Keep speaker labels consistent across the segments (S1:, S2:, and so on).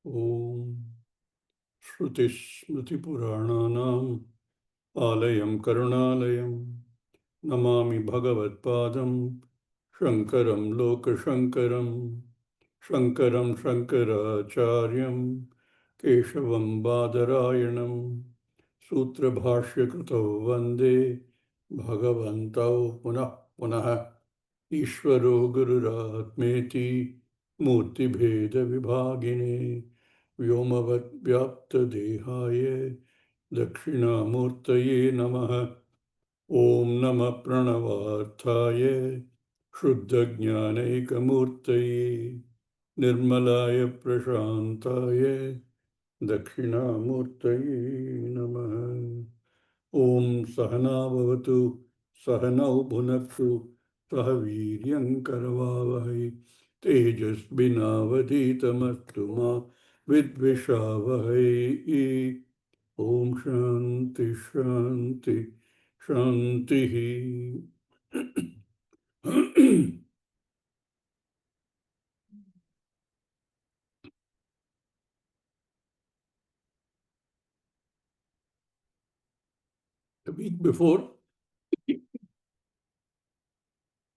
S1: Om Shrutismritipurananam Alayam Karunalayam Namami Bhagavatpadam Shankaram Lokashankaram Shankaram Shankaracharyam Keshavam Badarayanam Sutra Bhashya Krutau Vande Bhagavantau Punah Punah Ishvaro Gururatmeti Murti Bheda Vibhagine Vyomavad Vyapta Dehaye Dakshinamurtaye Namaha Om Nama Pranavarthaye Shuddha-jnanaikamurtaye Nirmalaya Prashantaye Dakshinamurtaye Namaha Om Sahana Bhavatu Sahanau Bhunaktu Sahaviryam Karavavahai Tejas Binavaditamastu Ma Vidvishavahai Om Shanti Shanti Shanti. The week before,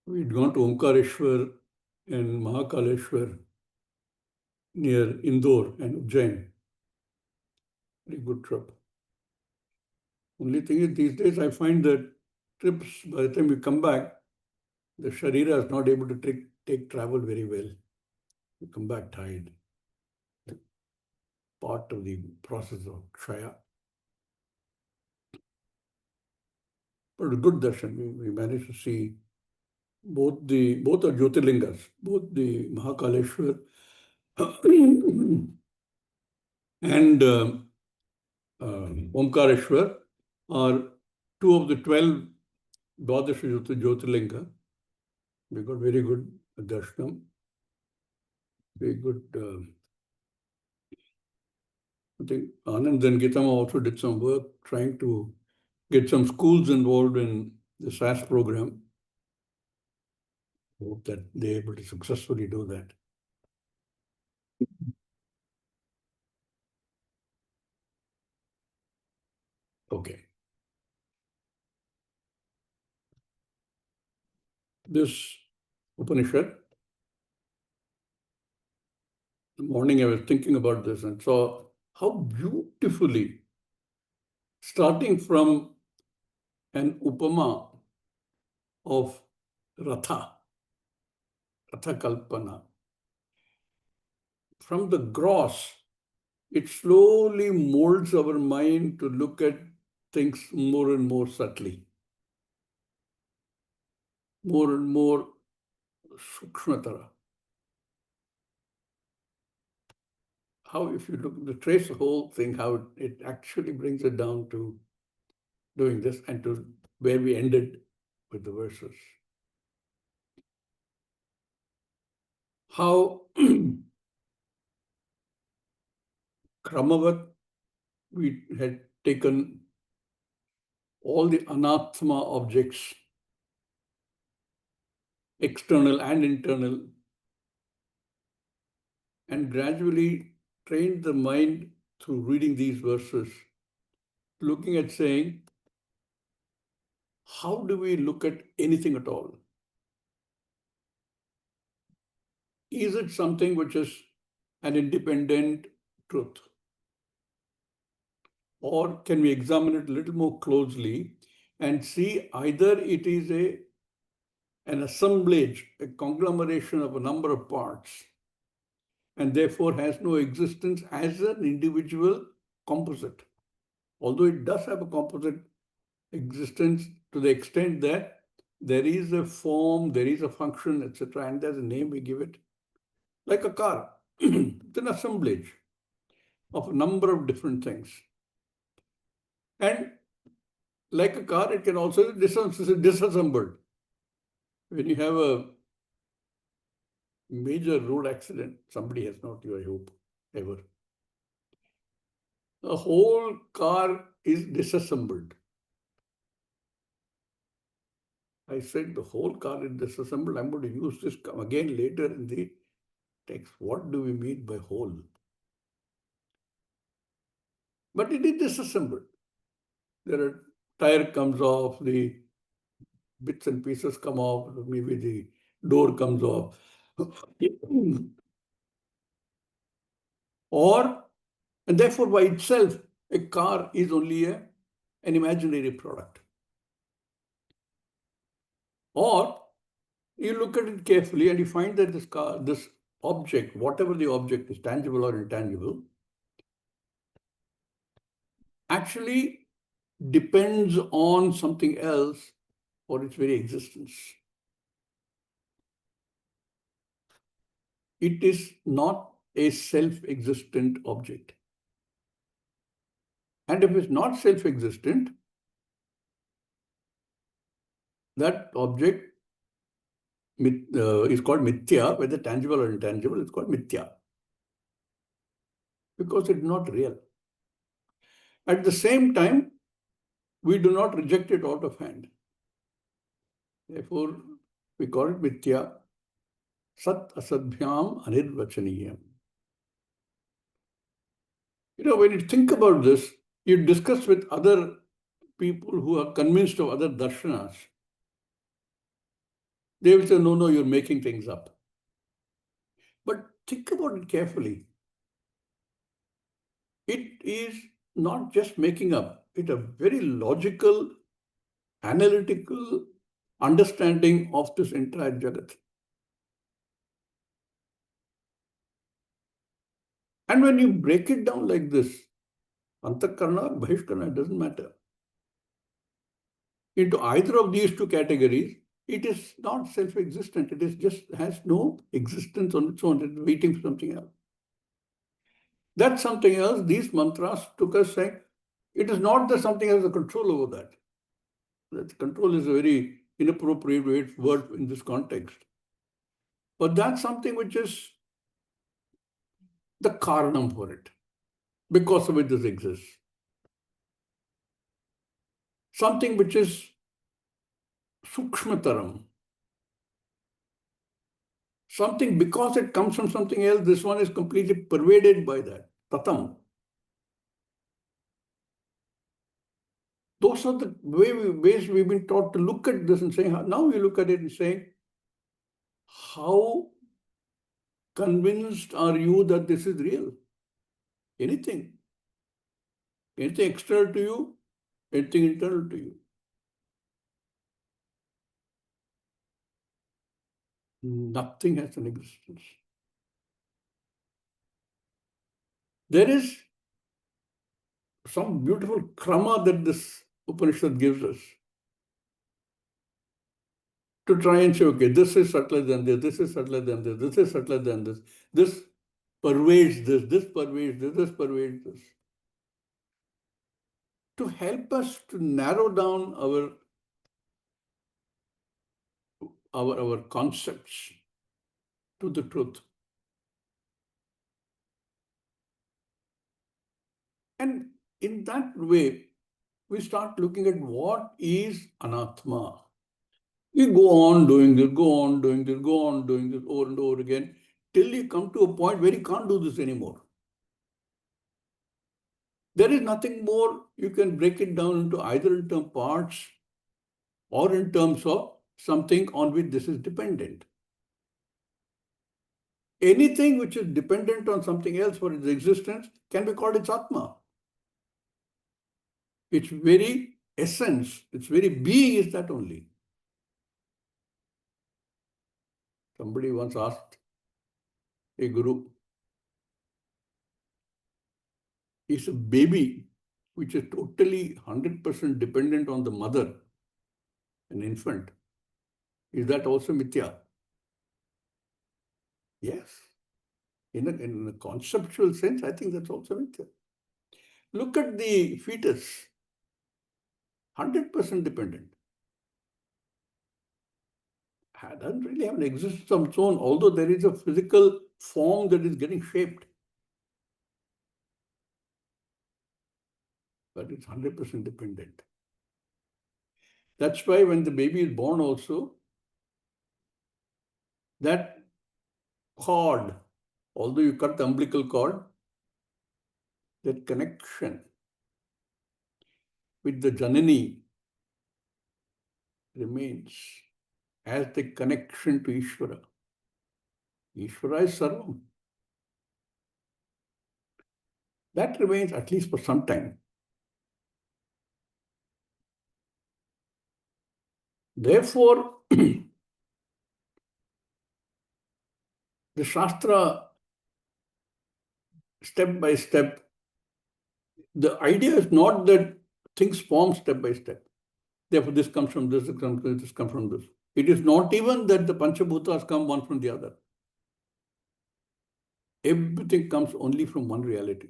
S1: we'd gone to Omkareshwar and Mahakaleshwar near Indore and Ujjain. Very good trip. Only thing is, these days I find that trips, by the time you come back, the Sharira is not able to take travel very well. You come back tired. Part of the process of Kshaya. But a good darshan. We managed to see both are Jyotirlingas, both the Mahakaleshwar and Omkareshwar are two of the 12 Dwadasha Jyotirlinga. We got very good darshanam, very good. I think Anand and Gitama also did some work trying to get some schools involved in the SAS program. Hope that they're able to successfully do that. Okay. This Upanishad, the morning I was thinking about this and saw how beautifully, starting from an upama of Ratha Kalpana, from the gross, it slowly molds our mind to look at things more and more subtly, more and more sukshmatara. How, if you look, to trace the whole thing, how it actually brings it down to doing this and to where we ended with the verses. How Kramavat, we had taken all the anathma objects, external and internal, and gradually trained the mind through reading these verses, looking at saying, how do we look at anything at all? Is it something which is an independent truth? Or can we examine it a little more closely and see either it is an assemblage, a conglomeration of a number of parts, and therefore has no existence as an individual composite. Although it does have a composite existence to the extent that there is a form, there is a function, etc., and there's a name we give it, like a car. It's an assemblage of a number of different things. And like a car, it can also be disassembled. When you have a major road accident, somebody has not, I hope, ever. The whole car is disassembled. I said the whole car is disassembled. I'm going to use this again later in the text. What do we mean by whole? but it is disassembled. There are tire comes off, the bits and pieces come off, maybe the door comes off. Or, and therefore by itself, a car is only an imaginary product. Or you look at it carefully and you find that this car, this object, whatever the object is, tangible or intangible, actually depends on something else for its very existence. It is not a self-existent object. And if it's not self-existent, that object is called mithya, whether tangible or intangible, it's called mithya. Because it's not real. At the same time, we do not reject it out of hand. Therefore, we call it mithya, sat asadbhyam anirvachaniyam. When you think about this, you discuss with other people who are convinced of other darshanas. They will say, no, you're making things up. But think about it carefully. It is not just making up. It's a very logical, analytical understanding of this entire Jagat. And when you break it down like this, Antakarna, Bahishkarna, it doesn't matter. Into either of these two categories, it is not self-existent. It is just has no existence on its own. It's waiting for something else. That something else, these mantras took us saying, it is not that something has a control over that. That control is a very inappropriate word in this context. But that's something which is the karanam for it. Because of it, this exists. Something which is sukshmataram. Something, because it comes from something else, this one is completely pervaded by that. Tatam. Those are the ways we've been taught to look at this and saying, now you look at it and saying, how convinced are you that this is real? Anything. Anything external to you, anything internal to you. Nothing has an existence. There is some beautiful krama that this Upanishad gives us to try and say, okay, this is subtler than this is subtler than this is subtler than this pervades this pervades this pervades this. To help us to narrow down our concepts to the truth. And in that way, we start looking at what is anatma. You go on doing this, go on doing this, go on doing this over and over again, till you come to a point where you can't do this anymore. There is nothing more. You can break it down into either in terms of parts or in terms of something on which this is dependent. Anything which is dependent on something else for its existence can be called its Atma. Its very essence, its very being is that only. Somebody once asked a guru, is a baby which is totally 100% dependent on the mother, an infant, is that also mithya? Yes. In a conceptual sense, I think that's also mithya. Look at the fetus, 100% dependent. Doesn't really have an existence of its own, although there is a physical form that is getting shaped. But it's 100% dependent. That's why when the baby is born also, that cord, although you cut the umbilical cord, that connection with the Janani remains as the connection to Ishvara. Ishvara is Sarvam. That remains at least for some time. Therefore, the Shastra, step by step, the idea is not that things form step by step. Therefore, this comes from this, this comes from this. It is not even that the Panchabhutas come one from the other. Everything comes only from one reality.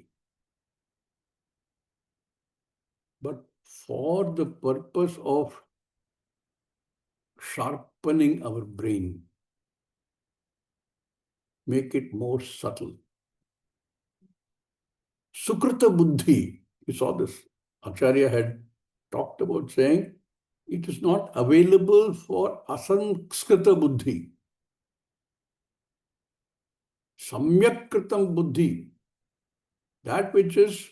S1: But for the purpose of sharpening our brain, make it more subtle. Sukrita Buddhi, you saw this. Acharya had talked about saying it is not available for asanskrita Buddhi. Samyakkritam Buddhi, that which is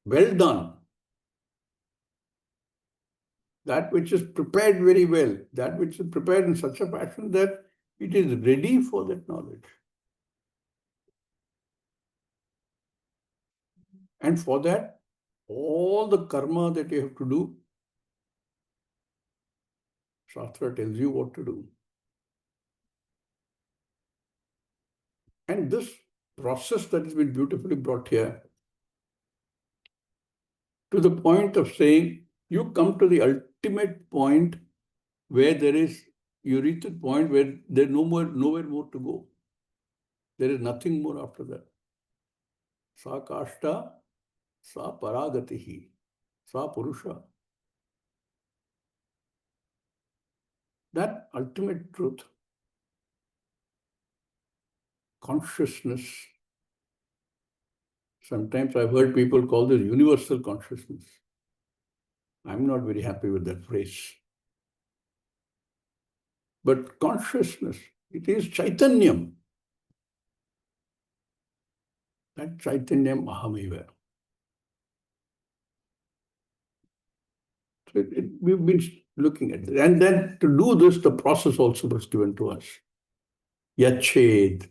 S1: well done, that which is prepared very well, that which is prepared in such a fashion that it is ready for that knowledge. And for that, all the karma that you have to do, Shastra tells you what to do. And this process that has been beautifully brought here to the point of saying you come to the ultimate point where there is, you reach the point where there's nowhere more to go. There is nothing more after that. Sa kashta, sa paragatihi, sa purusha. That ultimate truth, consciousness. Sometimes I've heard people call this universal consciousness. I'm not very happy with that phrase. But consciousness, it is Chaitanyam. That Chaitanyam Ahameva. So we've been looking at it. And then to do this, the process also was given to us. Yached.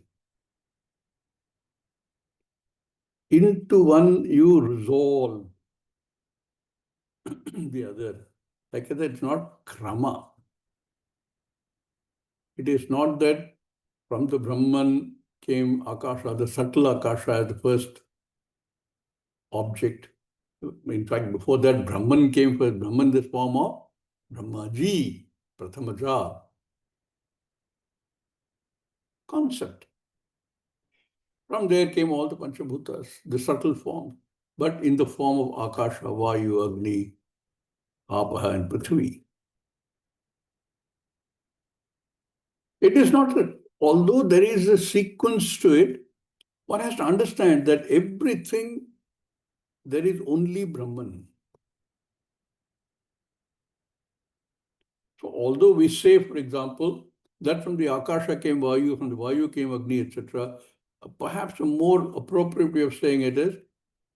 S1: Into one you resolve the other. Like I said, it's not krama. It is not that from the Brahman came Akasha, the subtle Akasha as the first object. In fact, before that, Brahman came first. Brahman, this form of Brahmaji, Prathamaja. Concept. From there came all the Panchabhutas, the subtle form, but in the form of Akasha, Vayu, Agni, Apaha, and Prithvi. It is not that, although there is a sequence to it, one has to understand that everything, there is only Brahman. So although we say, for example, that from the Akasha came Vayu, from the Vayu came Agni, etc., perhaps a more appropriate way of saying it is,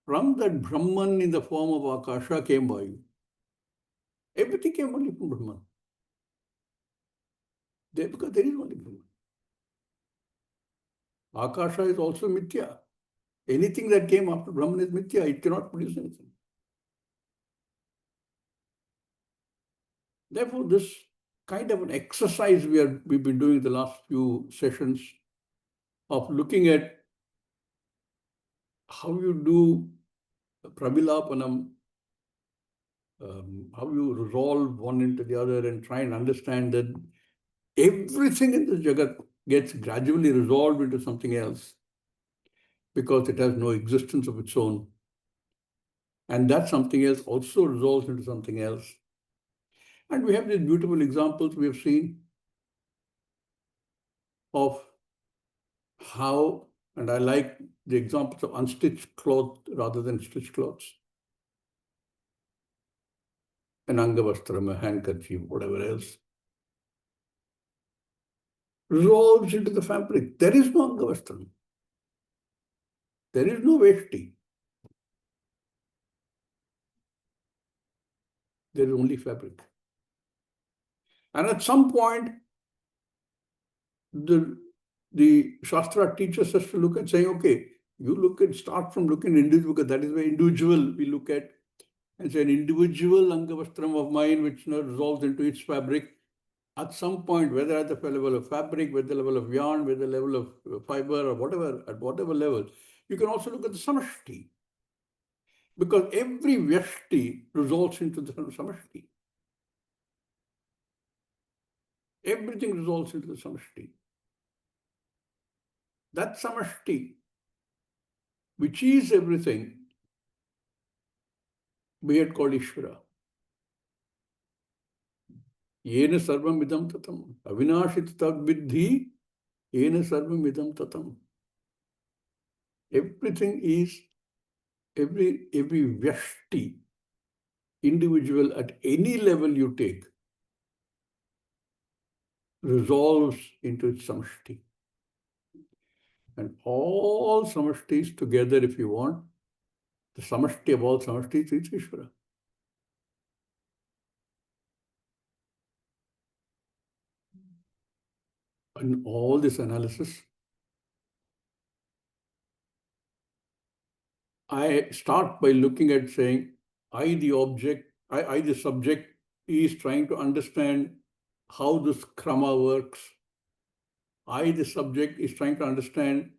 S1: from that Brahman in the form of Akasha came Vayu. Everything came only from Brahman. Because there is only Brahman. Akasha is also Mithya. Anything that came after Brahman is Mithya. It cannot produce anything. Therefore, this kind of an exercise we've been doing the last few sessions of looking at how you do pravilapanam, how you resolve one into the other and try and understand that everything in this jagat gets gradually resolved into something else because it has no existence of its own. And that something else also resolves into something else. And we have these beautiful examples we have seen of how, and I like the examples of unstitched cloth rather than stitched clothes. An angavastram, a handkerchief, whatever else, resolves into the fabric. There is no angavastram. There is no veshti. There is only fabric. And at some point, the Shastra teaches us to look at saying, okay, you look at, start from looking individual, because that is where individual we look at, and say an individual Angavastram of mine, which resolves into its fabric. At some point, whether at the level of fabric, whether the level of yarn, whether the level of fiber, or whatever, at whatever level, you can also look at the samashti. Because every vyashti resolves into the samashti. Everything resolves into the samashti. That samashti, which is everything, be it called Ishvara. Yena sarvam idam tatam. Avinashit tad vidhi, yena sarvam idam tatam. Everything is, every vyashti, individual at any level you take, resolves into its samashti. And all samashtis together, if you want, the samashti of all samashtis is Ishvara. And all this analysis, I start by looking at saying, I, the object, I, the subject, is trying to understand how this krama works. I, the subject, is trying to understand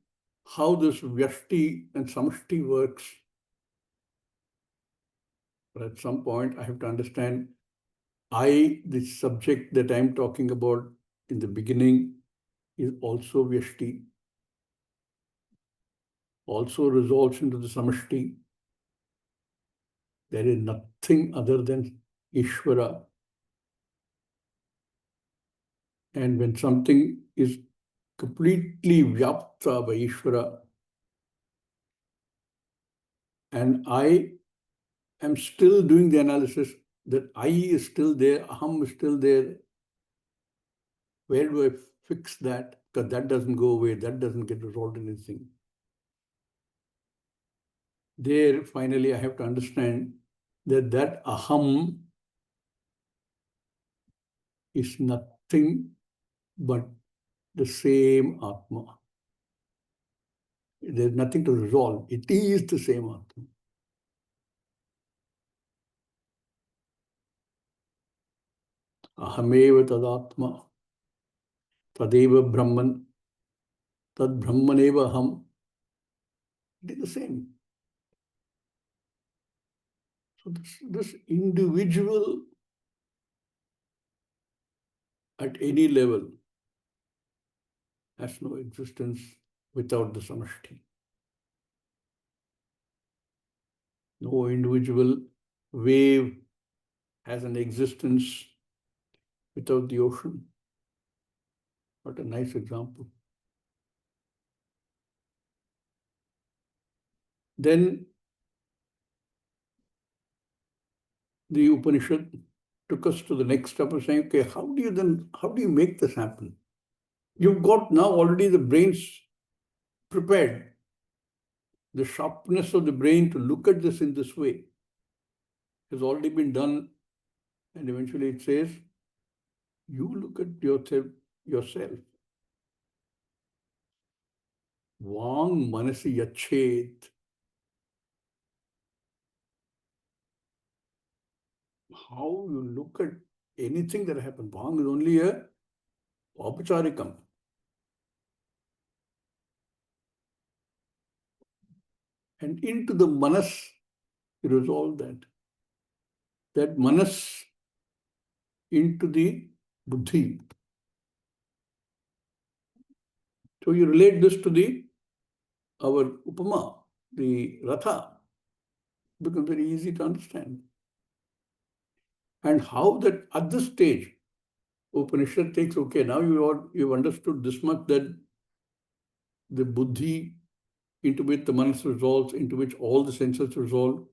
S1: how this vyashti and samashti works. But at some point, I have to understand, I, the subject that I'm talking about in the beginning, is also vyashti, also resolves into the samashti. There is nothing other than Ishvara. And when something is completely vyapta by Ishvara, and I am still doing the analysis that I is still there, aham is still there, where do I fix that? Because that doesn't go away, that doesn't get resolved in anything. There, finally, I have to understand that that aham is nothing but the same Atma. There's nothing to resolve. It is the same Atma. Ahameva tadatma, tadeva brahman, tad brahmaneva aham. It is the same. So this individual at any level has no existence without the samashti. No individual wave has an existence without the ocean. What a nice example. Then the Upanishad took us to the next step of saying, okay, how do you make this happen? You've got now already the brains prepared, the sharpness of the brain to look at this in this way has already been done. And eventually it says, you look at yourself. Vang manasi yachet. How you look at anything that happens. Vang is only a apacharikam. And into the manas, you resolve that. That manas into the buddhi. So you relate this to our upama, the ratha, becomes very easy to understand. And how that at this stage, Upanishad takes, okay, now you've understood this much, that the buddhi into which the manas resolves, into which all the senses resolve,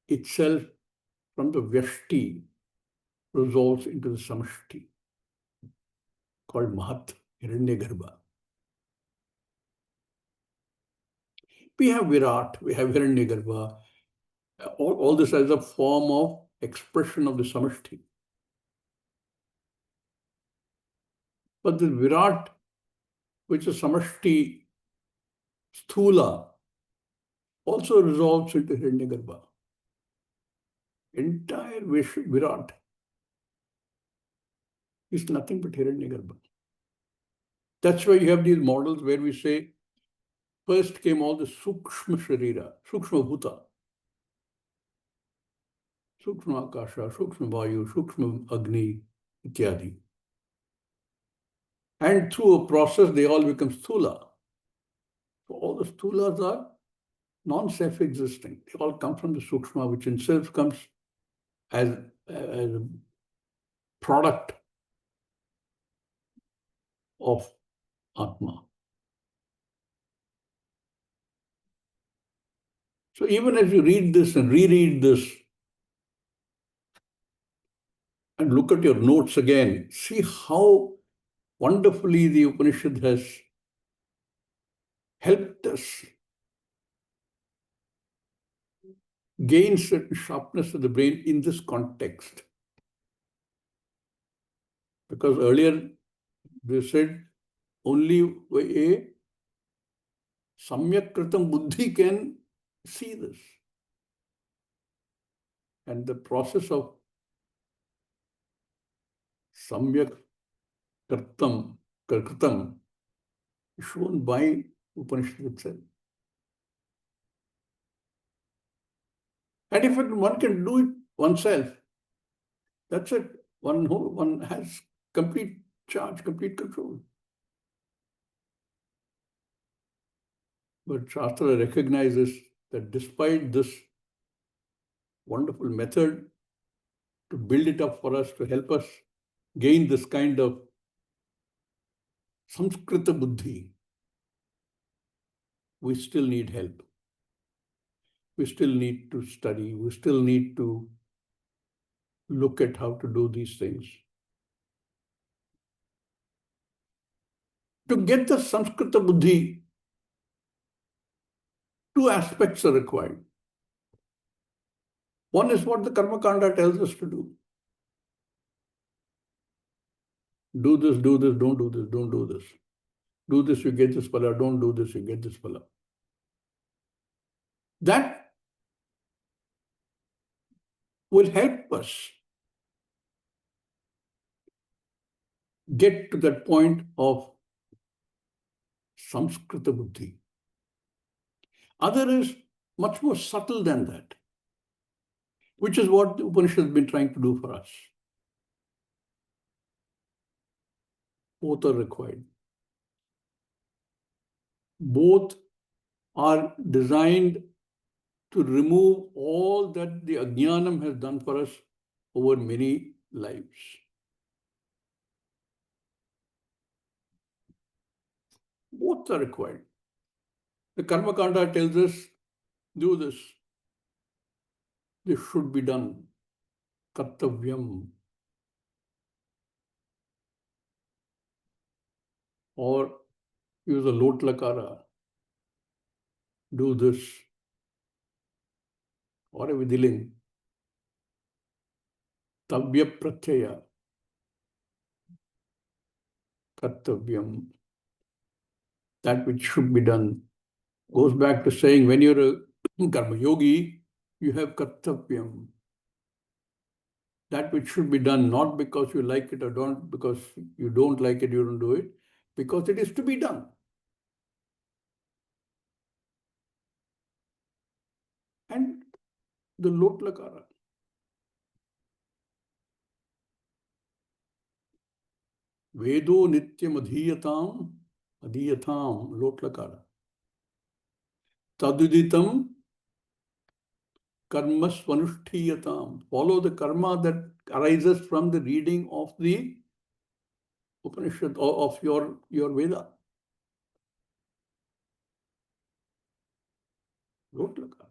S1: itself from the vyashti resolves into the samashti, called Mahat, Hiranyagarbha. We have Virat, we have Hiranyagarbha, All this as a form of expression of the samashti. But the Virat, which is samashti sthula, also resolves into Hiranyagarbha. Entire Virat is nothing but Hiranyagarbha. That's why you have these models where we say, first came all the Sukshma Sharira, Sukshma Bhuta, Sukshma Akasha, Sukshma Vayu, Sukshma Agni, Ityadi. And through a process, they all become Sthula. So all the Sthulas are non-self-existing. They all come from the Sukshma, which in itself comes as a product of Atma. So even as you read this and reread this and look at your notes again, see how wonderfully the Upanishad has helped us gain certain sharpness of the brain in this context. Because earlier they said only a samyak kritam buddhi can see this. And the process of samyak kritam is shown by Upanishad itself. And if one can do it oneself, that's it. One has complete charge, complete control. But Shastra recognizes that despite this wonderful method to build it up for us, to help us gain this kind of Samskrita Buddhi, we still need help. We still need to study. We still need to look at how to do these things. To get the Samskrita Buddhi, two aspects are required. One is what the Karma Kanda tells us to do. Do this, don't do this, don't do this. Do this, you get this phala. Don't do this, you get this phala. That will help us get to that point of Samskrita Buddhi. Other is much more subtle than that, which is what the Upanishad has been trying to do for us. Both are required. Both are designed to remove all that the Ajnanam has done for us over many lives. Both are required. The Karma Kanda tells us, do this. This should be done. Kartavyam. Or use a lot lakara. Do this. Or a vidiling. Tavya pratyaya. Kartavyam. That which should be done. Goes back to saying when you're a karma yogi, you have kartavyam. That which should be done, not because you like it or don't, because you don't like it, you don't do it, because it is to be done. And the lot lakara. Vedo nityam adhiyatam, lot lakara. Taduditam karma svanushthiyatam. Follow the karma that arises from the reading of the Upanishad or of your Veda. Lot lakara.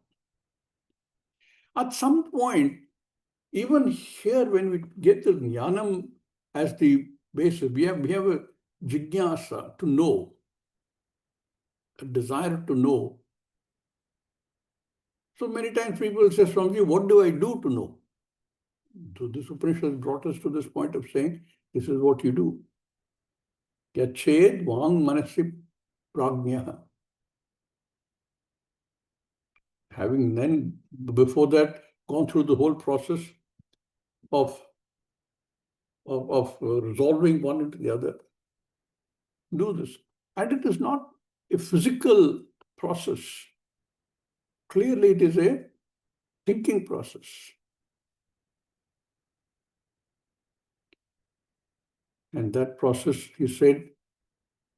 S1: At some point, even here, when we get the jnanam as the basis, we have a jigyasa to know, a desire to know. So many times people say, Swamiji, what do I do to know? So this Upanishad brought us to this point of saying, this is what you do. Yached vang manasi prajna. Having then, before that, gone through the whole process of resolving one into the other, do this. And it is not a physical process. Clearly, it is a thinking process. And that process, he said,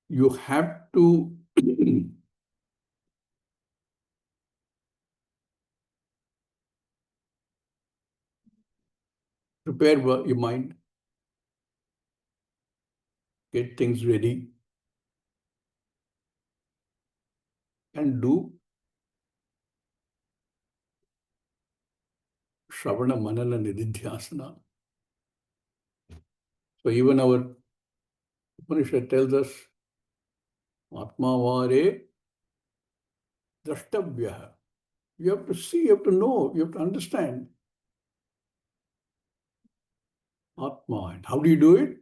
S1: you have to prepare your mind, get things ready, and do Shravana Manana Nididhyasana. So even our Upanishad tells us, Atmavare Drashtavya. You have to see, you have to know, you have to understand Atma. And how do you do it?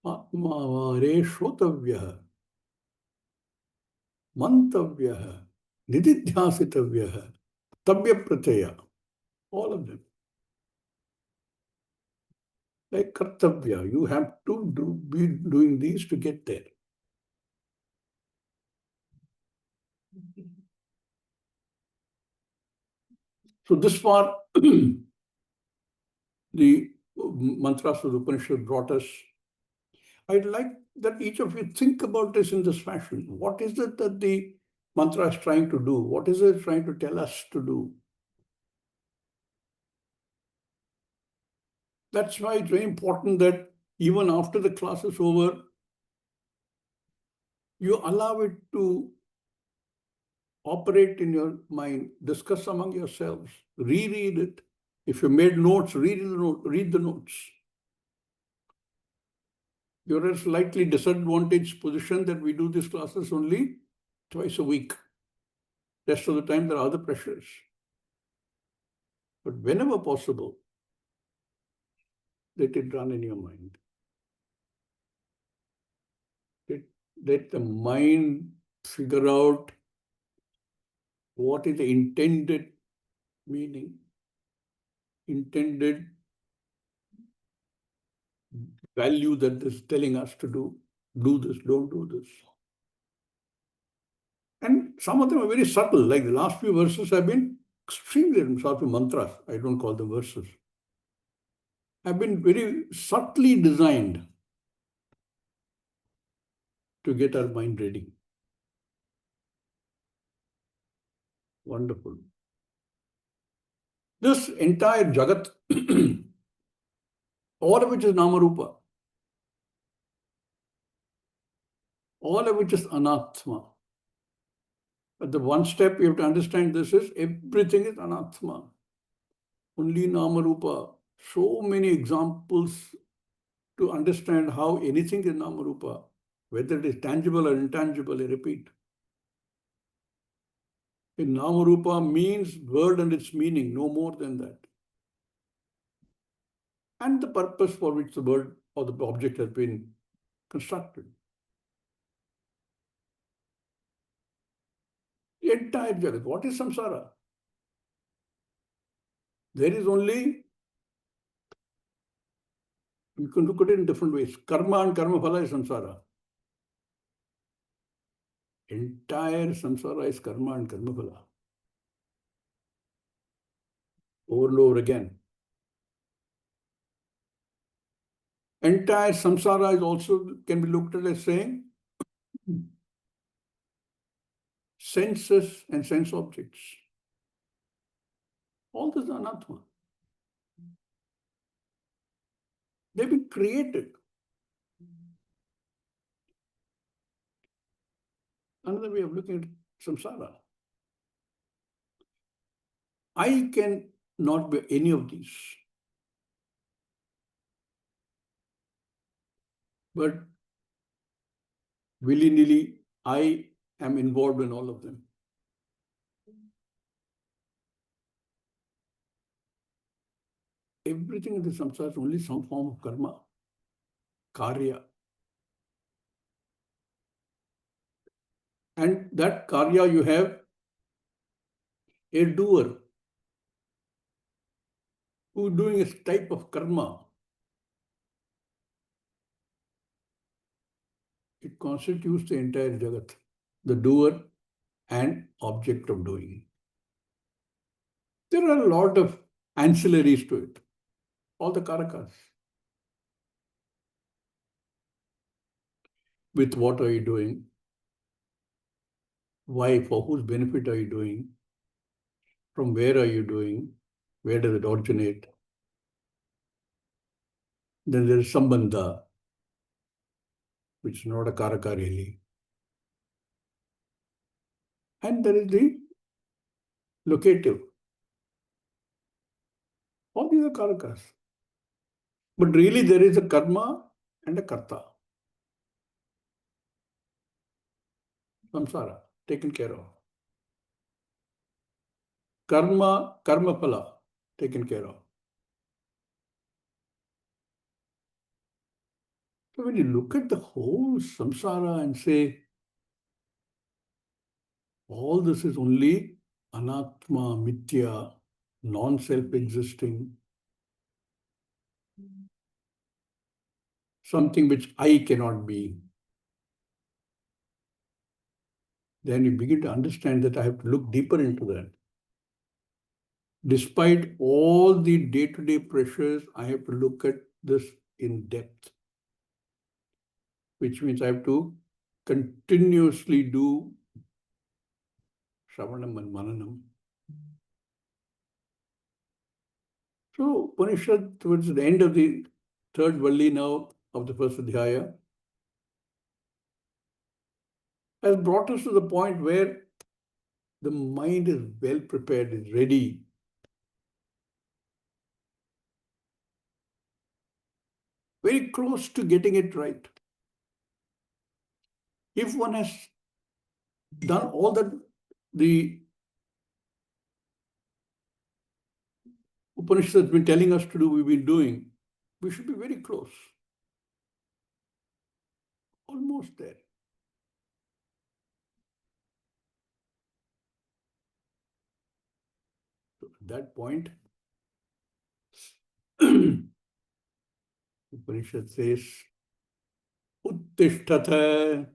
S1: Atmavare Shrotavya, Mantavya, Nididhyasitavya, Tabya Pratyaya. All of them. Like Kartavya, you have to be doing these to get there. So this far, the mantras of the Upanishad brought us. I'd like that each of you think about this in this fashion. What is it that the mantra is trying to do? What is it trying to tell us to do? That's why it's very important that even after the class is over, you allow it to operate in your mind, discuss among yourselves, reread it. If you made notes, read the notes. You're in a slightly disadvantaged position that we do these classes only twice a week. Rest of the time, there are other pressures. But whenever possible, let it run in your mind. Let the mind figure out what is the intended meaning, intended value that is telling us to do. Do this, don't do this. And some of them are very subtle, like the last few verses have been extremely sort of mantras. I don't call them verses. Have been very subtly designed to get our mind ready. Wonderful. This entire Jagat, all of which is Namarupa, all of which is Anatma. But the one step you have to understand this is everything is Anatma. Only Namarupa. So many examples to understand how anything is Namarupa, whether it is tangible or intangible, I repeat. In Namarupa means word and its meaning, no more than that. And the purpose for which the word or the object has been constructed. The entire Jagat. What is samsara? There is only, you can look at it in different ways. Karma and karma phala is samsara. Entire samsara is karma and karma phala. Over and over again. Entire samsara is also can be looked at as saying senses and sense objects. All this is anatma. They've been created. Another way of looking at samsara. I can not be any of these. But willy-nilly, I am involved in all of them. everything in the samsara is only some form of karma, karya. And that karya you have a doer who is doing a type of karma. It constitutes the entire jagat, the doer and object of doing. There are a lot of ancillaries to it, all the karakas. With what are you doing? Why? For whose benefit are you doing? From where are you doing? Where does it originate? Then there is sambandha, which is not a karaka really. And there is the locative. All these are karakas. But really there is a karma and a karta. Samsara, taken care of. Karma, karma phala, taken care of. So when you look at the whole samsara and say, all this is only anatma, mithya, non-self-existing, something which I cannot be, then you begin to understand that I have to look deeper into that. Despite all the day-to-day pressures, I have to look at this in depth, which means I have to continuously do Shravanam and Mananam. So Upanishad, towards the end of the third Valli now of the first Adhyaya, has brought us to the point where the mind is well prepared, is ready. Very close to getting it right. If one has done all that the Upanishad has been telling us to do, we've been doing, we should be very close. Almost there. So at that point, Upanishad says, Uttishthata.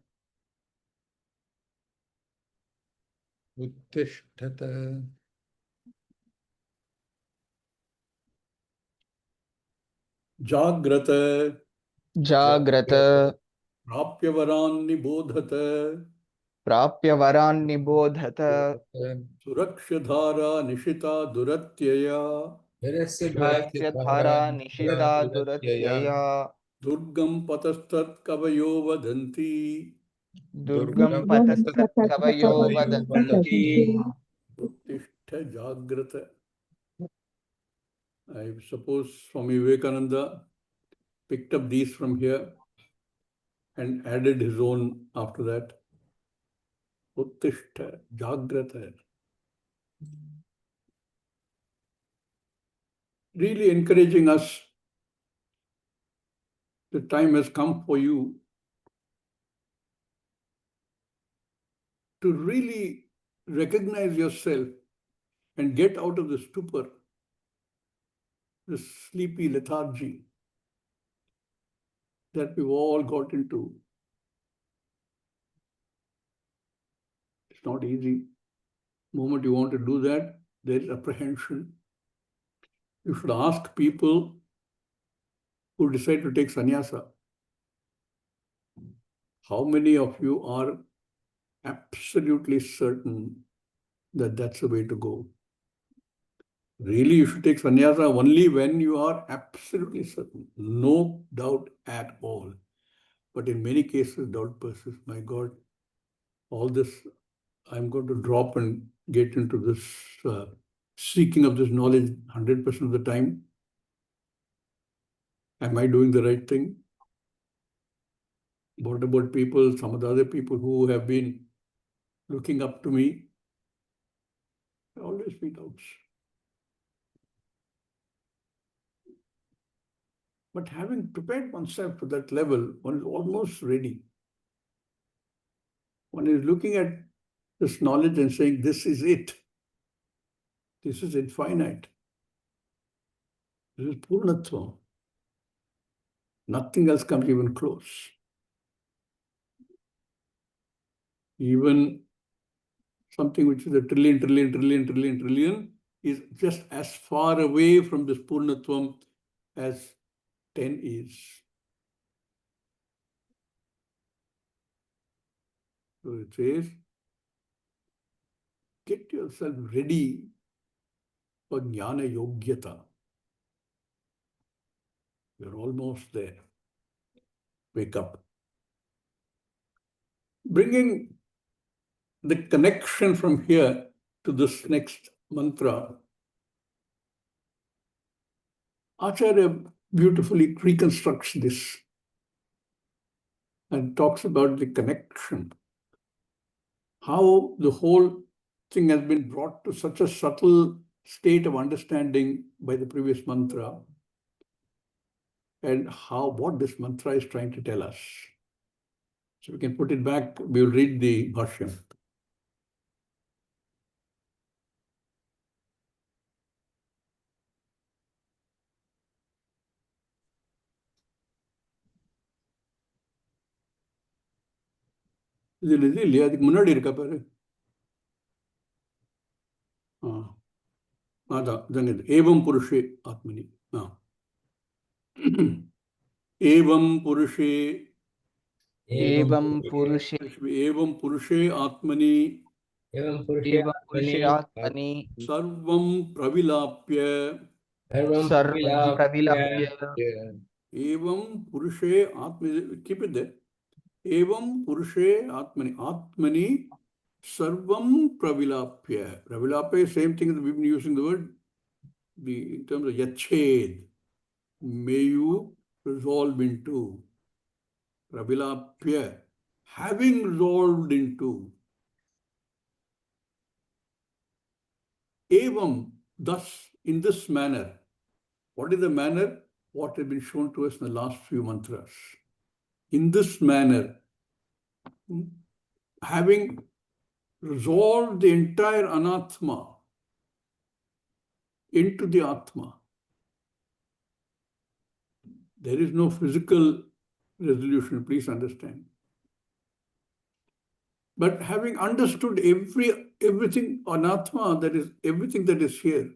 S2: Uttishthata.
S1: Jagrata.
S3: Jagrata.
S1: Prapya varan nibodhata.
S3: Prapya varan nibodhata.
S1: Suraksha dhara nishita duratyaya.
S3: Surasya dhara nishita duratyaya.
S1: Durgam patastat kavayo vadanti.
S3: Durgam patastat kavayo vadanti.
S1: Uttishta jagrata. I suppose Swami Vivekananda picked up these from here and added his own after that. Uttishta jagrata. Really encouraging us. The time has come for you to really recognize yourself and get out of the stupor, this sleepy lethargy that we've all got into. It's not easy. The moment you want to do that, there is apprehension. You should ask people who decide to take sannyasa, how many of you are absolutely certain that that's the way to go? Really, you should take sannyasa only when you are absolutely certain, no doubt at all. But in many cases, doubt persists. My God, all this, I'm going to drop and get into this seeking of this knowledge 100% of the time. Am I doing the right thing? What about people, some of the other people who have been looking up to me? There always be doubts. But having prepared oneself to that level, one is almost ready. One is looking at this knowledge and saying, this is it. This is infinite. This is Purnatva. Nothing else comes even close. Even something which is a trillion is just as far away from this Purnatvam as 10 is. So it says, get yourself ready for Jnana Yogyata. You're almost there. Wake up. Bringing the connection from here to this next mantra, Acharya beautifully reconstructs this and talks about the connection. How the whole thing has been brought to such a subtle state of understanding by the previous mantra, and what this mantra is trying to tell us. So we can put it back, we will read the Bashyam. இது இல்லையா, அதுக்கு முன்னாடி இருக்கா பாரு. அதான் இது ஏவம் புருஷே ஆத்மனி. ஏவம் புருஷே एवं पुरुषे आत्मनि सर्वं प्रविलाप्य एवं पुरुषे आत्मनि, keep it there. एवं पुरुषे आत्मनि, आत्मनि सर्वं प्रविलाप्य. Pravilapya, same thing as we've been using the word in terms of yached. May you resolve into. Pravilapya, having resolved into. Evam, thus, in this manner. What is the manner? What has been shown to us in the last few mantras. In this manner, having resolved the entire anatma into the atma. There is no physical resolution, please understand. But having understood everything anatma, that is everything that is here,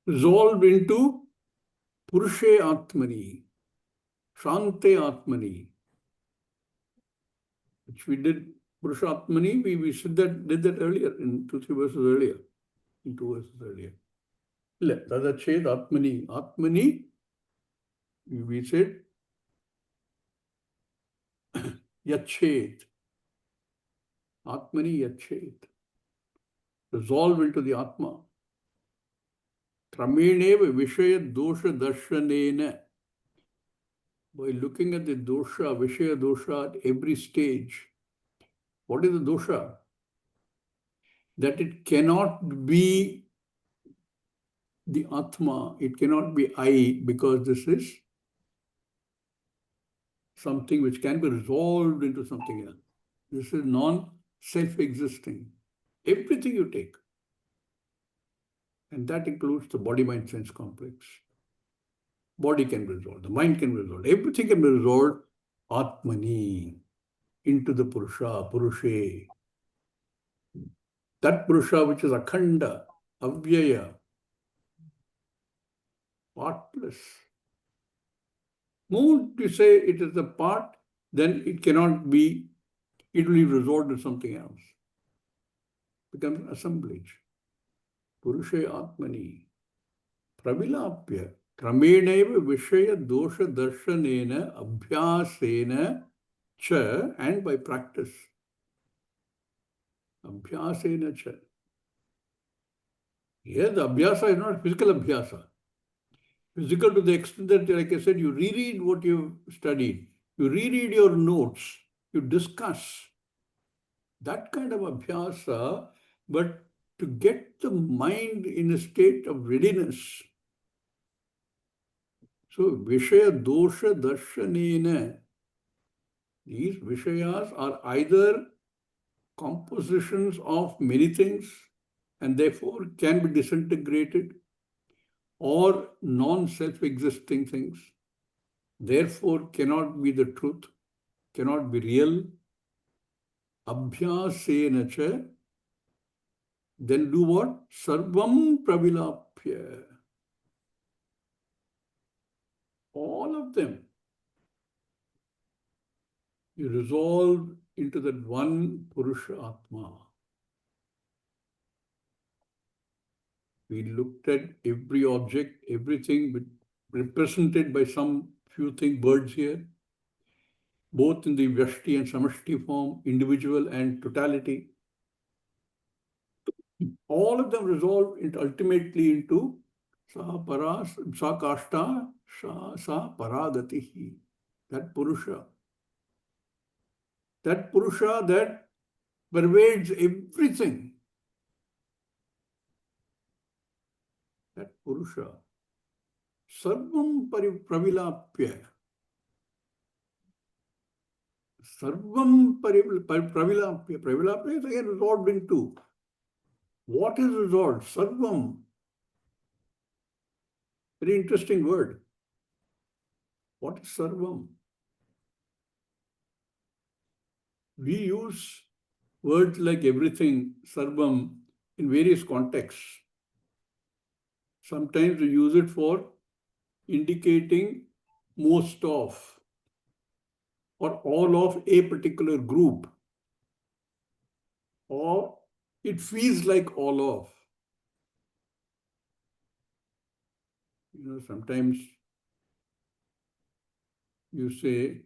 S1: resolved into Purushe Atmani, Shante Atmani, which we did. Purusha Atmani, we did that earlier, in 2-3 verses earlier, in 2 verses earlier. Tadached Atmani. Atmani, we said, Yachet. Atmani Yachet. Resolve into the Atma. Krameneva Vishaya Dosha Darshanena. By looking at the dosha, Vishaya dosha at every stage. What is the dosha? That it cannot be the Atma, it cannot be I, because this is something which can be resolved into something else. This is non-self-existing. Everything you take. And that includes the body-mind-sense complex. Body can be resolved, the mind can be resolved, everything can be resolved Atmani, into the Purusha, Purushe. That Purusha which is Akhanda, Avyaya, partless. Moment you say it is a part, then it cannot be, it will be resolved to something else. It becomes an assemblage. Purushe Atmani, Pravilapya, Krameneva Vishaya Dosha Darshanena, Abhyasena Cha, and by practice. Abhyasena Cha. Here the Abhyasa is not physical Abhyasa. Physical to the extent that, like I said, you reread what you've studied, you reread your notes, you discuss. That kind of Abhyasa, but to get the mind in a state of readiness So Vishaya Dosha Darshanena, these Vishayas are either compositions of many things and therefore can be disintegrated, or non-self-existing things, therefore cannot be the truth, cannot be real. Abhyasena cha, then do what? Sarvam pravilapya. All of them. You resolve into that one Purusha Atma. We looked at every object, everything represented by some few things, birds here, both in the Vyashti and Samashti form, individual and totality. All of them resolve ultimately into sa kashta, sa paragatihi. That Purusha. That Purusha that pervades everything. That Purusha. Sarvam pravilapya. Sarvam pravilapya. Pravilapya is again resolved into. What is resolved? Sarvam. Very interesting word. What is sarvam? We use words like everything, sarvam, in various contexts. Sometimes we use it for indicating most of or all of a particular group, or it feels like all of. Sometimes you say,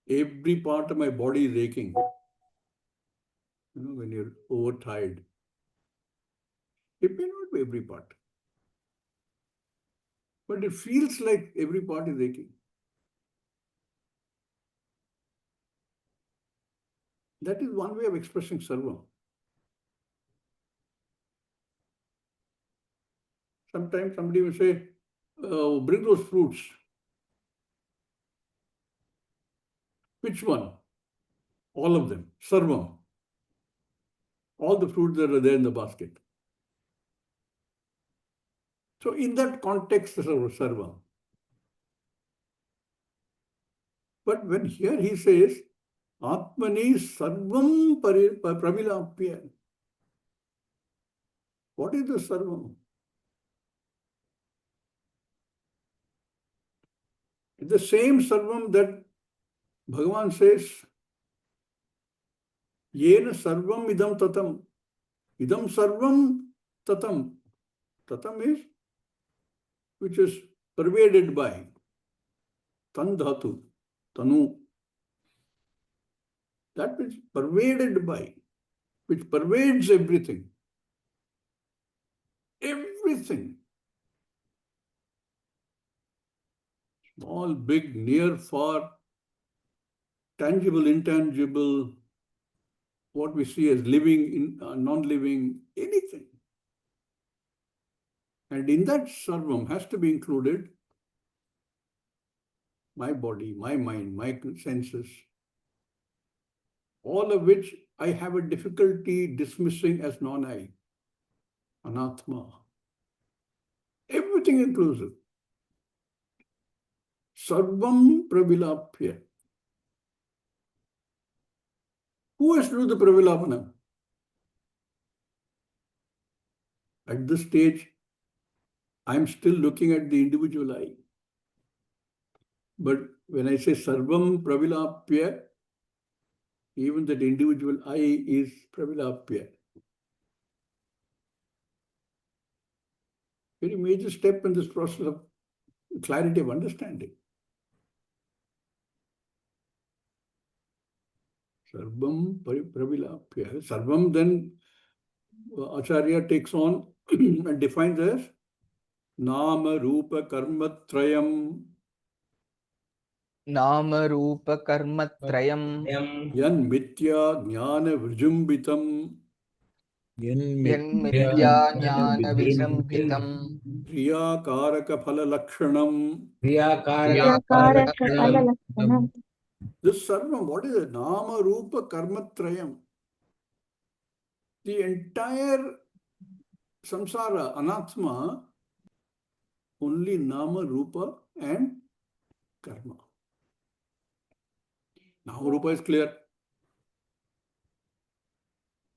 S1: every part of my body is aching. When you're overtired. It may not be every part, but it feels like every part is aching. That is one way of expressing sarvam. Sometimes somebody will say, bring those fruits. Which one? All of them. Sarvam. All the fruits that are there in the basket. So in that context, sarvam. But when here he says, Atmani sarvam pravilapya. What is the sarvam? It's the same sarvam that Bhagavan says, Yena sarvam idam tatam. Idam sarvam tatam. Tatam is which is pervaded by. Tan dhatu. Tanu. That which is pervaded by, which pervades everything. Everything. Small, big, near, far, tangible, intangible, what we see as living, non-living, anything. And in that sarvam has to be included my body, my mind, my senses, all of which I have a difficulty dismissing as non-I, anatma. Everything inclusive. Sarvam pravilapya. Who has to do the pravilapana? At this stage, I'm still looking at the individual I. But when I say sarvam pravilapya, even that individual I is pravilapya. Very major step in this process of clarity of understanding. Sarvam pravilapya. Sarvam then Acharya takes on and defines as Nama Rupa Karma Trayam.
S3: Nama Rupa Karma Trayam.
S1: Yan Mithya Jnana Vrijumbitam.
S3: Yan Mithya Jnana Visambhitam.
S1: Kriyakaraka phala lakshanam.
S2: Kriyakaraka-phala-lakshanam.
S1: This sarvam, what is it? Nama, Rupa, Karma, Trayam. The entire samsara, anatma, only Nama, Rupa and Karma. Nama, Rupa is clear.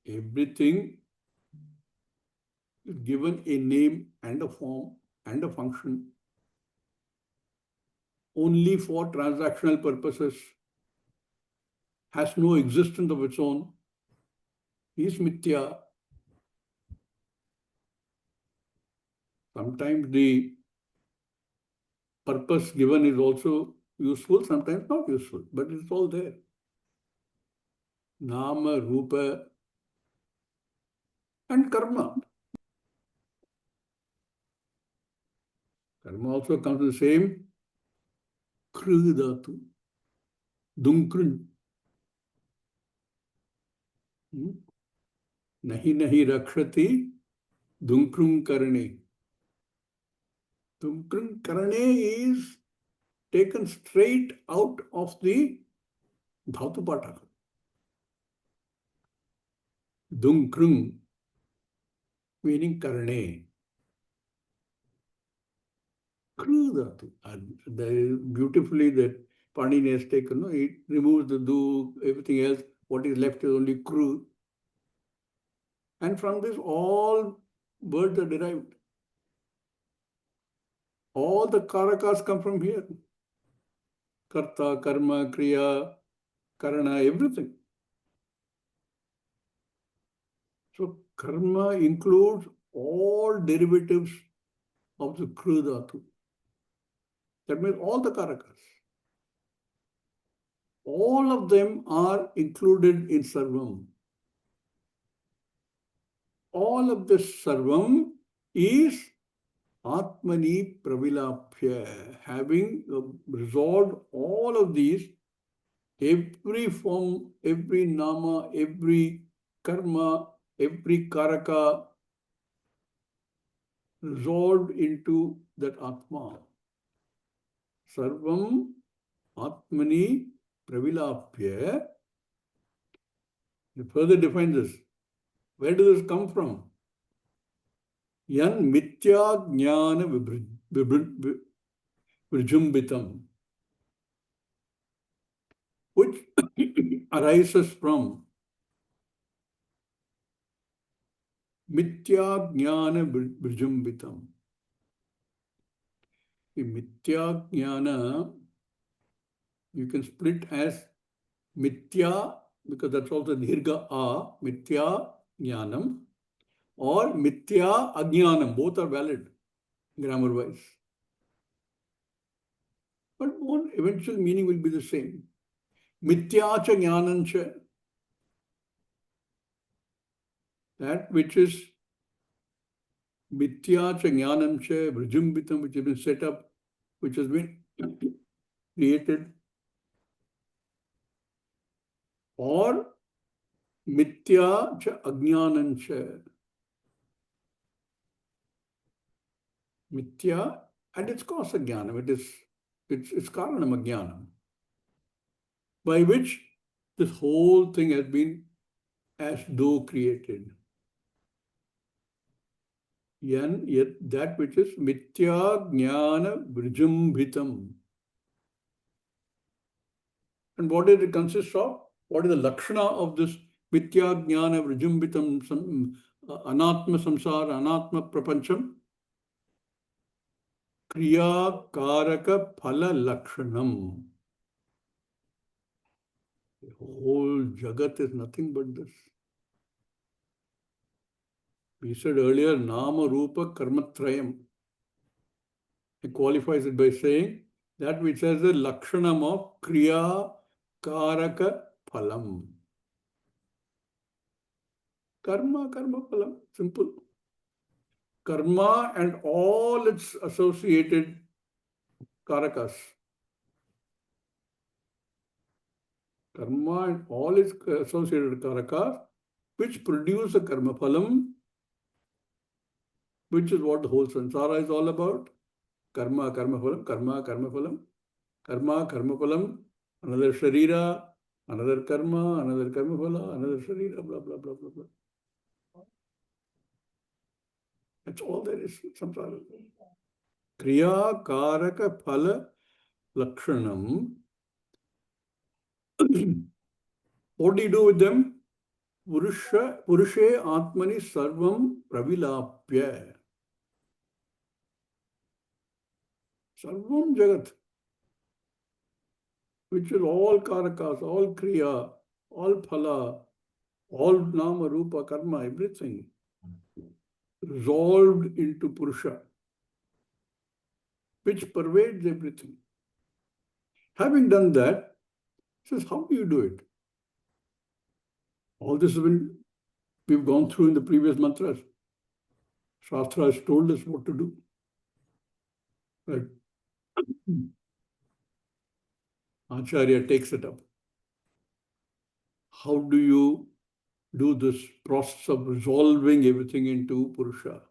S1: Everything is given a name and a form and a function only for transactional purposes, has no existence of its own, is mithya. Sometimes the purpose given is also useful, sometimes not useful, but it's all there. Nama, Rupa, and Karma. Karma also comes to the same Kru dhatu, Dunkrun. Nahi nahi rakshati Dunkrun Karane. Dunkrun Karane is taken straight out of the Dhatu Pataka. Dunkrun meaning Karane. Kru dhatu. And beautifully that Panini has taken, no? It removes the du, everything else. What is left is only kru. And from this, all words are derived. All the karakas come from here. Karta, karma, kriya, karana, everything. So karma includes all derivatives of the kru dhatu. That means all the karakas. All of them are included in sarvam. All of this sarvam is Atmani Pravilapya, having resolved all of these, every form, every nama, every karma, every karaka, resolved into that Atma. Sarvam Atmani Pravilapya. It further defines this. Where does this come from? Yan Mithya Jnana Vijumbitam, which arises from Mithya Jnana Vijumbitam. The Mithya Jnana, you can split as Mithya, because that's also Dirgha A, Mithya Jnanam, or Mithya Ajnanam. Both are valid grammar wise. But one eventual meaning will be the same. Mithya cha Jnanancha, that which is Mithya cha Jnanamcha, Vrijumbitam, which has been set up, which has been created, or Mithya cha Ajnanancha. Mithya, and it's cause Jnanam, it's Karanam Ajnanam, by which this whole thing has been as though created. Yan, yet that which is Mithya Jnana Vrijumbitam. And what does it consist of? What is the lakshana of this Mithya Jnana Vrijumbitam Anatma Samsara, Anatma Prapancham? Kriya Karaka Phala Lakshanam. The whole Jagat is nothing but this. We said earlier, Nama Rupa Karma Trayam. He qualifies it by saying that which has the Lakshanam of Kriya Karaka Phalam. Karma, karma, phalam. Simple. Karma and all its associated karakas. Karma and all its associated karakas, which produce a karma phalam, which is what the whole samsara is all about. Karma, karma phalam, karma, karma phalam, karma, karma phalam, another sharira, another karma, another karma phala, another sharira, blah, blah, blah, blah, blah. That's all there is in samsara. Kriya, karaka, phala, lakshanam. What do you do with them? Purushe atmani sarvam pravilapya. Sarvam jagat, which is all karakas, all kriya, all phala, all nama, rupa, karma, everything resolved into Purusha, which pervades everything. Having done that, says, how do you do it? All this we've gone through in the previous mantras. Shastra has told us what to do. Right? Acharya takes it up. How do you do this process of resolving everything into Purusha?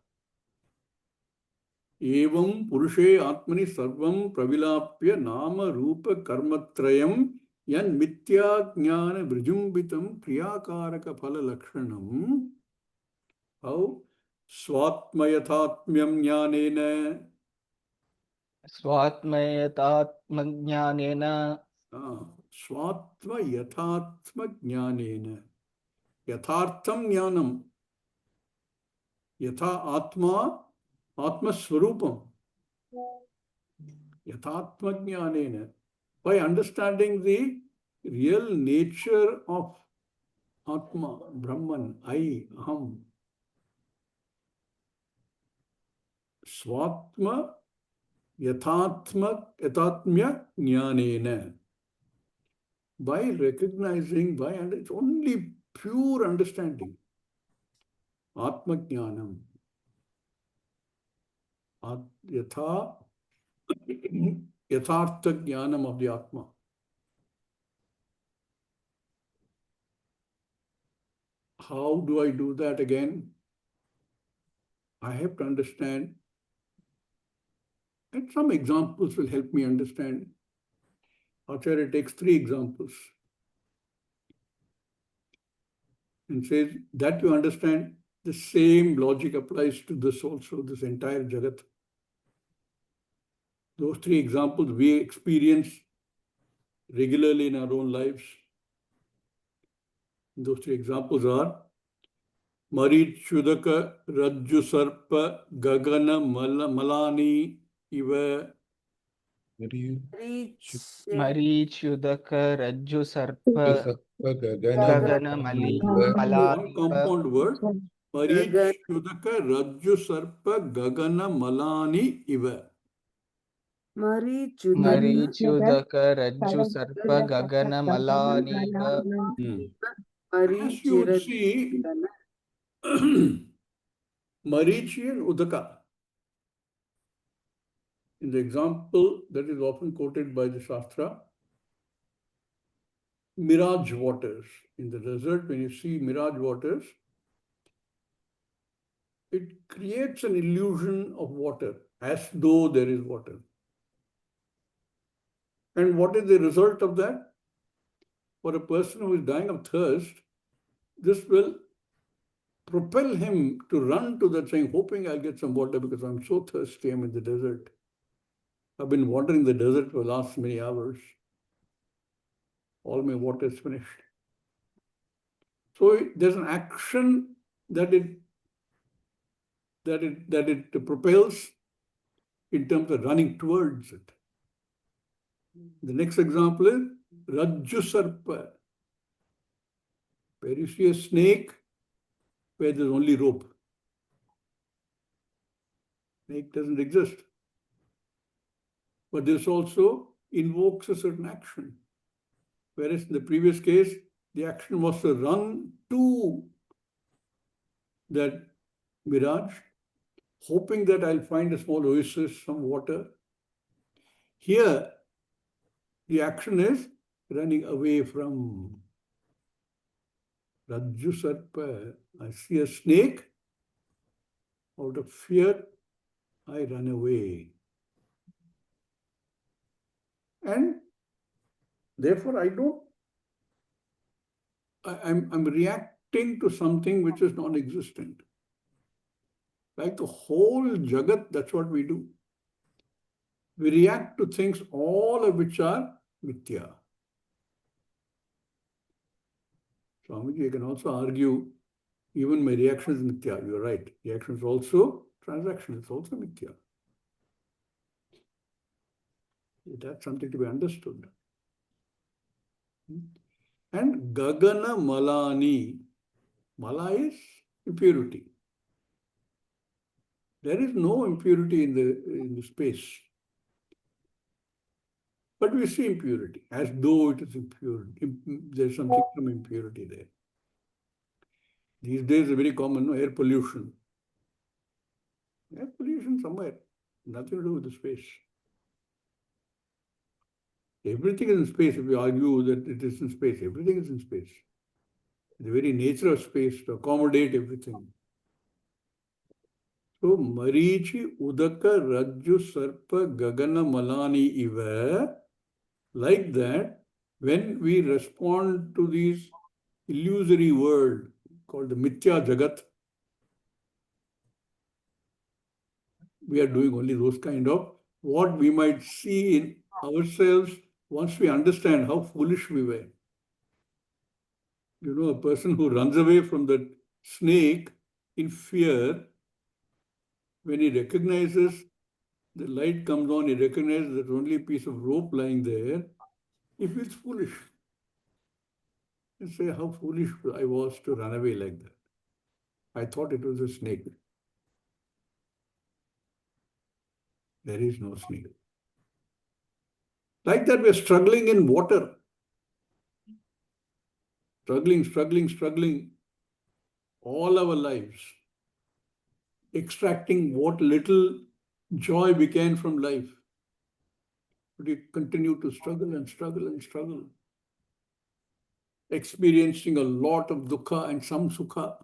S1: Evam Purushe Atmani Sarvam Pravilapya Nama Rupa Karmatrayam Yan Mithya Jnana Vrijumbitam Kriyakaraka Phala Lakshanam. How? Swatmayathatmyam Jnanena.
S3: Swatmayathatmajnanena.
S1: Swatmayathatmajnanena. Yathartham Jnanam. Yatha Atma. Atma Swarupam. Yathatmajnanena. By understanding the real nature of Atma, Brahman, I, Aham. Swatma yatatmya jnanena. By recognizing, it's only pure understanding. Atma jnanam. Yathartha jnanam of the Atma. How do I do that again? I have to understand, and some examples will help me understand. Acharya takes 3 examples and says that you understand the same logic applies to this also, this entire Jagat. Those 3 examples we experience regularly in our own lives. Those 3 examples are Marit Shudaka Rajju Sarpa Gagana Malani Iva.
S3: Marichyudaka Rajju Sarpa Gagana Malaniva.
S1: One compound word. Marit Shudaka Rajju Sarpa Gagana Malani Iva.
S3: Marichyudaka Rajju Sarpa Gagana Malaniva.
S1: As you would see, Marichi and Udaka, in the example that is often quoted by the Shastra, mirage waters. In the desert, when you see mirage waters, it creates an illusion of water, as though there is water. And what is the result of that? For a person who is dying of thirst, this will propel him to run to that saying, hoping I'll get some water because I'm so thirsty, I'm in the desert. I've been wandering the desert for the last many hours. All my water is finished. So there's an action that it propels in terms of running towards it. The next example is Rajju Sarpa, where you see a snake where there's only rope. Snake doesn't exist. But this also invokes a certain action. Whereas in the previous case, the action was to run to that mirage, hoping that I'll find a small oasis, some water. Here, the action is running away from Rajju Sarpa. I see a snake. Out of fear, I run away. And therefore, I'm reacting to something which is non-existent. Like the whole Jagat, that's what we do. We react to things, all of which are mithya. Swamiji, you can also argue, even my reaction is mithya. You're right. Reaction is also transaction, it's also mithya. That's something to be understood. And Gagana Malani, Mala is impurity. There is no impurity in the space. But we see impurity as though it is impure. There's something from impurity there. These days, it's very common, no? Air pollution. Air pollution somewhere, nothing to do with the space. Everything is in space. If you argue that it is in space, everything is in space. The very nature of space to accommodate everything. So, Marichi, Udaka, Rajju, Sarpa, Gagana, Malani, Iva, like that, when we respond to these illusory world called the Mithya Jagat, we are doing only those kind of what we might see in ourselves once we understand how foolish we were. You know, a person who runs away from the snake in fear, when he recognizes the light comes on, he recognizes there's only a piece of rope lying there, he feels foolish. And say how foolish I was to run away like that. I thought it was a snake. There is no snake. Like that, we're struggling in water. Struggling all our lives. Extracting what little joy we can from life. But we continue to struggle and struggle and struggle. Experiencing a lot of dukkha and some sukha.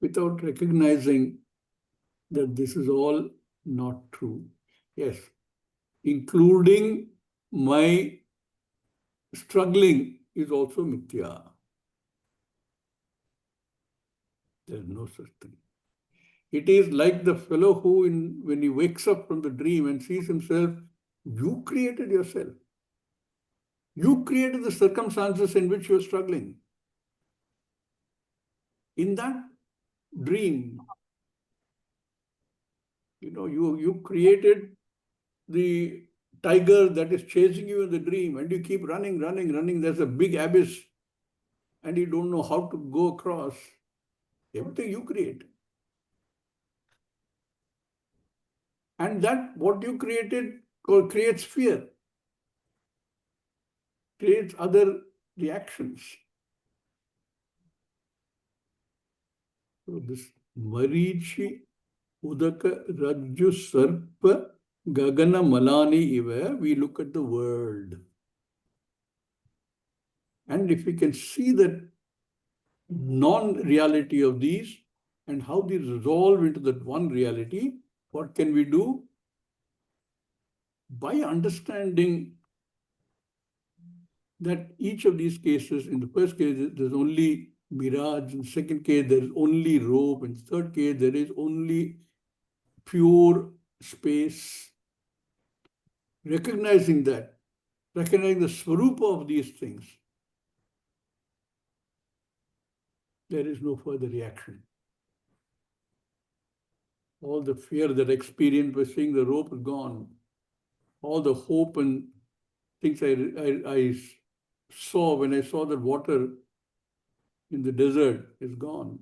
S1: Without recognizing that this is all not true. Yes, including my struggling is also mithya. There is no such thing. It is like the fellow who, when he wakes up from the dream and sees himself, you created yourself. You created the circumstances in which you are struggling. In that dream, you created the tiger that is chasing you in the dream, and you keep running. There's a big abyss, and you don't know how to go across. Everything you create. And that what you created creates fear, creates other reactions. So this Marichi, Udaka, Rajju, Sarpa, Gagana, Malani, Iva, we look at the world. And if we can see that non-reality of these and how they resolve into that one reality, what can we do? By understanding that each of these cases, in the first case, there's only mirage, in the second case, there is only rope, in the third case, there is only pure space. Recognizing that, recognizing the swarupa of these things, there is no further reaction. All the fear that I experienced by seeing the rope is gone. All the hope and things I saw when I saw the water in the desert is gone.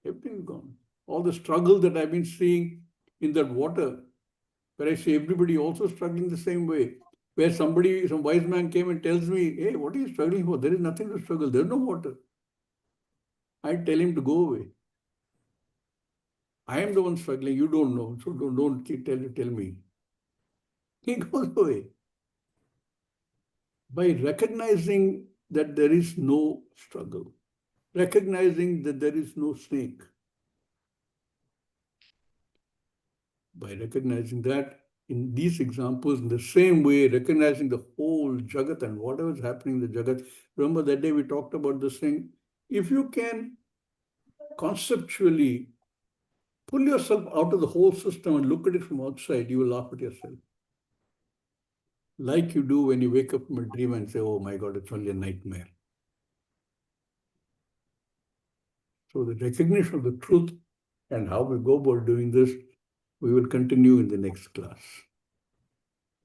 S1: Everything is gone. All the struggle that I've been seeing in that water, where I see everybody also struggling the same way, where some wise man came and tells me, hey, what are you struggling for? There is nothing to struggle. There's no water. I tell him to go away. I am the one struggling. You don't know. So don't tell me. He goes away. By recognizing that there is no struggle, recognizing that there is no snake. By recognizing that, in these examples, in the same way, recognizing the whole Jagat and whatever is happening in the Jagat. Remember that day we talked about this thing. If you can conceptually pull yourself out of the whole system and look at it from outside, you will laugh at yourself. Like you do when you wake up from a dream and say, oh my God, it's only a nightmare. So the recognition of the truth and how we go about doing this, we will continue in the next class.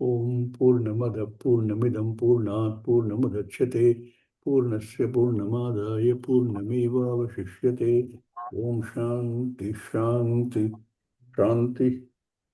S1: Om Purnamada Purnamidam Purnat Purnamudachyate Purnasya Purnamadaya Purnameva Vashishyate Om Shanti Shanti Shanti